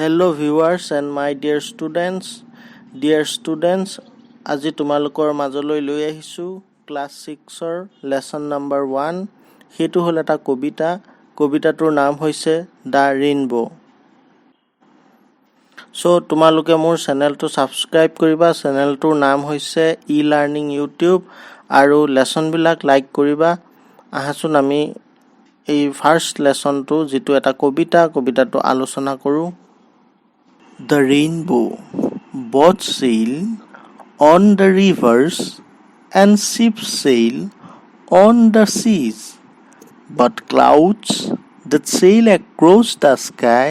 Hello viewers and my dear students. আজি তোমালোকৰ মাজলৈ লৈ আহিছো ক্লাছ 6ৰ লেসন নম্বৰ 1 হেতু হল এটা কবিতাটোৰ নাম হৈছে দা ৰেইনবো সো তোমালোকে মোৰ চেনেলটো সাবস্ক্ৰাইব কৰিবা চেনেলটোৰ নাম হৈছে ই লাৰ্নিং ইউটিউব আৰু লেসন বিলাক লাইক কৰিবা আহাচোন আমি এই ফাৰ্স্ট লেসনটো যেটো এটা কবিতাটো আলোচনা কৰো The rainbow, boats sail on the rivers and ships sail on the seas, but clouds that sail across the sky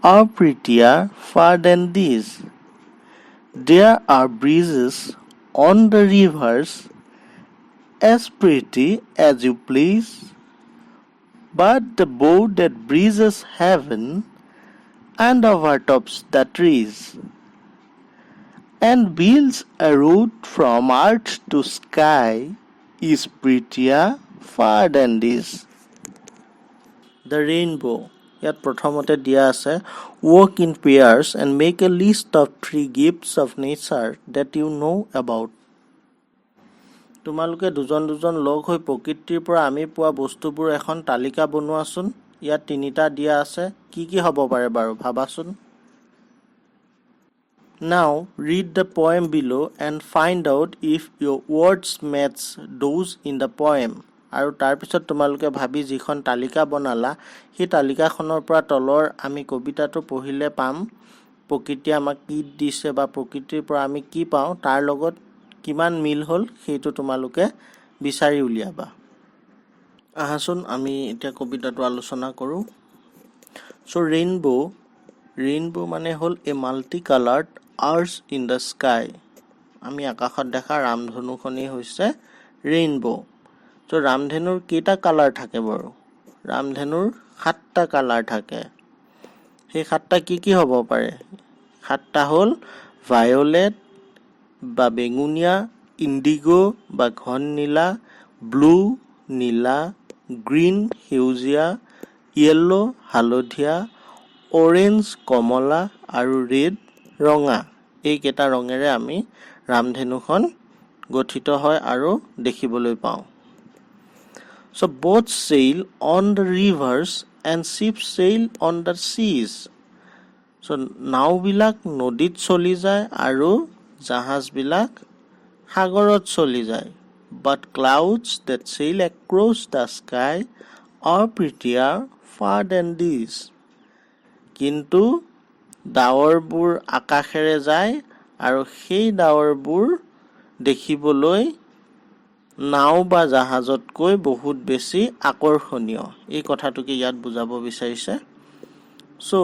are prettier far than these. There are breezes on the rivers as pretty as you please, but the boat that breezes heaven and overtops the trees, and builds a road from earth to sky is prettier far than this. The rainbow. ইয়াত প্ৰথমতে দিয়া আছে work in pairs and make a list of 3 gifts of nature that you know about. তোমালোকে দুজন লগ হৈ প্ৰকৃতিৰ পৰা আমি পোৱা বস্তুবোৰ এখন তালিকা বনোৱাচোন ইয়াত তিনিটা দিয়া আছে কি হ'ব পাৰে বাৰু ভাবাচোন Now read the poem below and find out if your words match those in the poem আৰু তাৰ পিছত তোমালোকে ভাবি যিখন তালিকা বনালা সেই তালিকাখনৰ পৰা তলৰ আমি কবিতাটো পঢ়িলে পাম প্ৰকৃতি আমাক কি দিছে বা প্ৰকৃতিৰ পৰা আমি কি পাওঁ তাৰ লগত কিমান মিল হ'ল সেইটো তোমালোকে বিচাৰি উলিয়াবা আহাচোন আমি এতিয়া কবিতাটো আলোচনা কৰো So rainbow মানে হল a multicolored arch in the sky আমি আকাশত দেখা ৰামধনুখনি হৈছে rainbow So ৰামধনুৰ কেইটা কালাৰ থাকে বাৰু ৰামধনুৰ 7টা কালাৰ থাকে সেই 7টা কি হ'ব পাৰে 7টা হল ভায়োলেট বা বেঙুনীয়া ইন্ডিগো বা ঘন নীলা ব্লু নীলা গ্ৰীন সেউজীয়া yellow হালধীয়া orange কমলা আৰু red ৰঙা এই কেটা ৰঙেৰে আমি ৰামধেনুখন গঠিত হয় আৰু দেখিবলৈ পাওঁ So boats sail on the rivers and ships sail on the seas So নাও বিলাক নদীত চলি যায় আৰু জাহাজ বিলাক সাগৰত চলি যায় But clouds that sail across the sky are prettier far than these কিন্তু ডাৱৰবোৰ আকাশেৰে যায় আৰু সেই ডাৱৰবোৰ দেখিবলৈ নাও বা জাহাজতকৈ বহুত বেছি আকৰ্ষণীয় এই কথাটোকে ইয়াত বুজাব বিচাৰিছে সো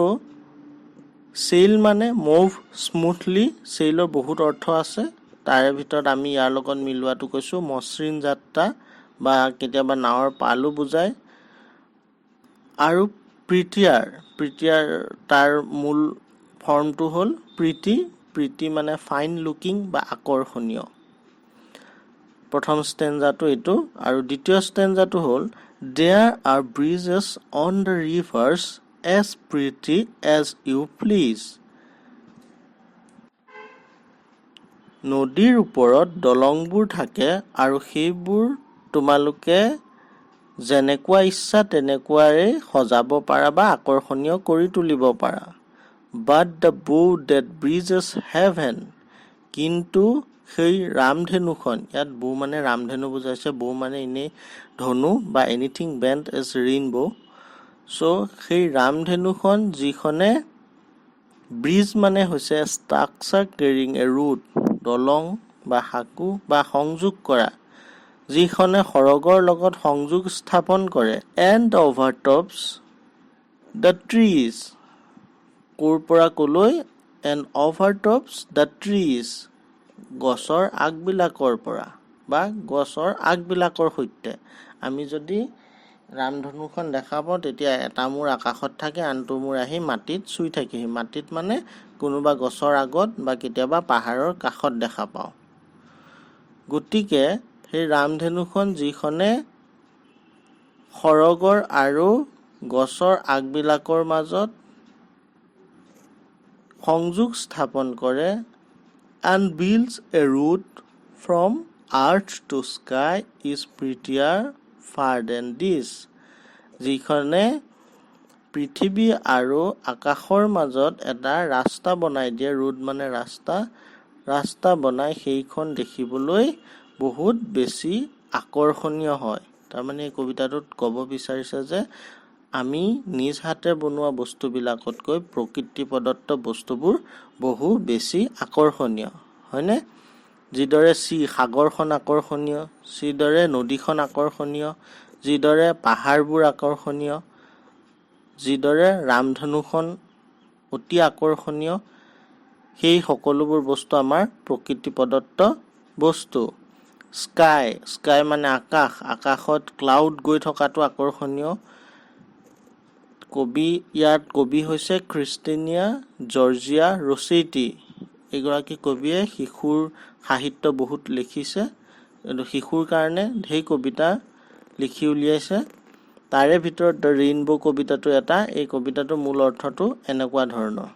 sail মানে move smoothly sailৰ বহুত অৰ্থ আছে তাৰে ভিতৰত আমি ইয়াৰ লগত মিলোৱাটো কৈছো মসৃণ যাত্ৰা বা কেতিয়াবা নাৱৰ পালো বুজায় আৰু prettier তাৰ মূল ফৰ্মটো হল pretty মানে fine looking বা আকৰ্ষণীয় প্ৰথম ষ্টেঞ্জাটো এটো আৰু দ্বিতীয় ষ্টেঞ্জাটো হল there are breezes on the rivers as pretty as you please নদীৰ ওপৰত দলংবোৰ থাকে আৰু সেইবোৰ তোমালোকে যেনেকুৱা ইচ্ছা তেনেকুৱাৰে সজাব পাৰা বা আকৰ্ষণীয় কৰি তুলিব পাৰা but the boat that breezes heaven কিন্তু সেই ৰামধেনুখন ইয়াত বো মানে ৰামধেনু বুজাইছে বো মানে ইনে ধনু বা anything bent as rainbow so সেই ৰামধেনুখন যিখনে ব্ৰিজ মানে হৈছে structure carrying a road দলং বা হাকু বা সংযোগ কৰা যিখনে সৰগৰ লগত সংযোগ স্থাপন কৰে and overtops the trees কোৰ পৰা কলৈ and overtops the trees গছৰ আগবিলাকৰ পৰা বা গছৰ আগবিলাকৰ সৈতে আমি যদি ৰামধনুখন দেখা পাওঁ তেতিয়া এটা মূৰ আকাশত থাকে আনটো মূৰ আহি মাটিত চুই থাকে মাটিত মানে কোনোবা গছৰ আগত বা কেতিয়াবা পাহাৰৰ কাষত দেখা পাওঁ গতিকে সেই ৰামধেনুখন যিখনে সৰগৰ আৰু গছৰ আগবিলাকৰ মাজত সংযোগ স্থাপন কৰে and builds a route from earth to sky is prettier far than this. যিখনে পৃথিৱী আৰু আকাশৰ মাজত এটা ৰাস্তা বনাই দিয়ে, ৰোড মানে ৰাস্তা বনাই সেইখন দেখিবলৈ বহুত বেছি আকৰ্ষণীয় হয়। তাৰমানে এই কবিতাটোত ক'ব বিচাৰিছে যে আমি নিজ হাতে বনোৱা বস্তুবিলাকতকৈ প্ৰকৃতি প্ৰদত্ত বস্তুবোৰ বহু বেছি আকৰ্ষণীয়, হয়নে? যিদৰে সাগৰখন আকৰ্ষণীয়, যিদৰে নদীখন আকৰ্ষণীয়, যিদৰে পাহাৰবোৰ আকৰ্ষণীয়, যিদৰে ৰামধনুখন অতি আকৰ্ষণীয়, সেই সকলোবোৰ বস্তু আমাৰ প্ৰকৃতি প্ৰদত্ত বস্তু। স্কাই মানে আকাশত ক্লাউড গৈ থকাটো আকৰ্ষণীয়। ইয়াত কবি হৈছে ক্ৰিষ্টিনিয়া জৰ্জিয়া ৰছেটি। এইগৰাকী কবিয়ে শিশুৰ সাহিত্য বহুত লিখিছে, শিশুৰ কাৰণে ঢেৰ কবিতা লিখি উলিয়াইছে। তাৰে ভিতৰত দ্য ৰেইনবো কবিতাটো এটা। এই কবিতাটোৰ মূল অৰ্থটো এনেকুৱা ধৰণৰ।